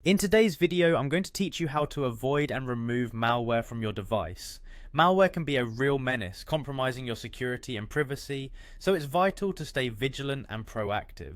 In today's video, I'm going to teach you how to avoid and remove malware from your device. Malware can be a real menace, compromising your security and privacy, so it's vital to stay vigilant and proactive.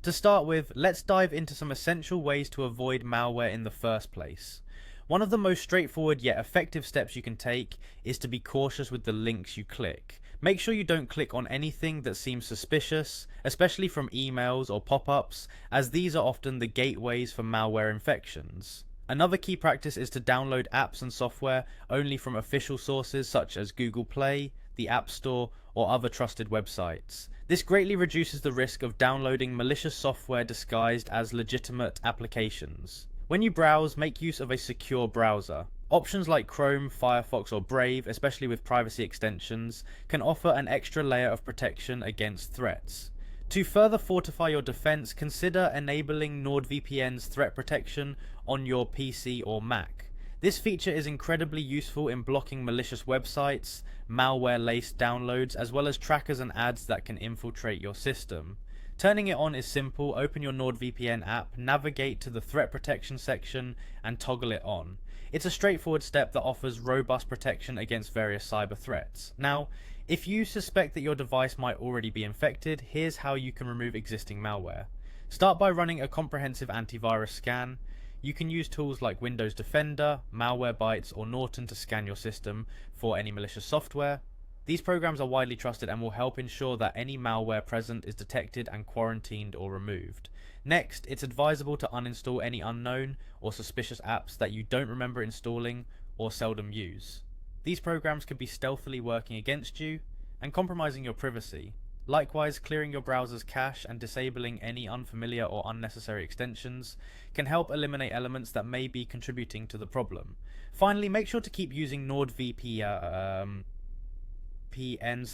To start with, let's dive into some essential ways to avoid malware in the first place. One of the most straightforward yet effective steps you can take is to be cautious with the links you click. Make sure you don't click on anything that seems suspicious, especially from emails or pop-ups, as these are often the gateways for malware infections. Another key practice is to download apps and software only from official sources such as Google Play, the App Store, or other trusted websites. This greatly reduces the risk of downloading malicious software disguised as legitimate applications. When you browse, make use of a secure browser. Options like Chrome, Firefox, or Brave, especially with privacy extensions, can offer an extra layer of protection against threats. To further fortify your defense, consider enabling Nordvpn's threat protection on your PC or Mac. This feature is incredibly useful in blocking malicious websites, malware-laced downloads, as well as trackers and ads that can infiltrate your system. Turning it on is simple. Open your Nordvpn app, navigate to the threat protection section, and toggle it on. It's a straightforward step that offers robust protection against various cyber threats. Now, if you suspect that your device might already be infected, here's how you can remove existing malware. Start by running a comprehensive antivirus scan. You can use tools like Windows Defender, Malwarebytes, or Norton to scan your system for any malicious software. These programs are widely trusted and will help ensure that any malware present is detected and quarantined or removed. Next, it's advisable to uninstall any unknown or suspicious apps that you don't remember installing or seldom use. These programs could be stealthily working against you and compromising your privacy. Likewise, clearing your browser's cache and disabling any unfamiliar or unnecessary extensions can help eliminate elements that may be contributing to the problem. Finally, make sure to keep using NordVPN's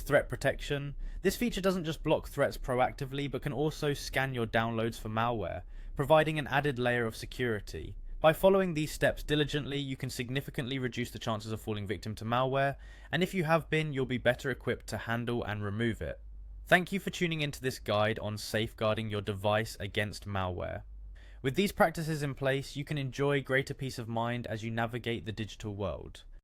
threat protection. This feature doesn't just block threats proactively, but can also scan your downloads for malware, providing an added layer of security. By following these steps diligently, you can significantly reduce the chances of falling victim to malware, and if you have been, you'll be better equipped to handle and remove it. Thank you for tuning into this guide on safeguarding your device against malware. With these practices in place, you can enjoy greater peace of mind as you navigate the digital world.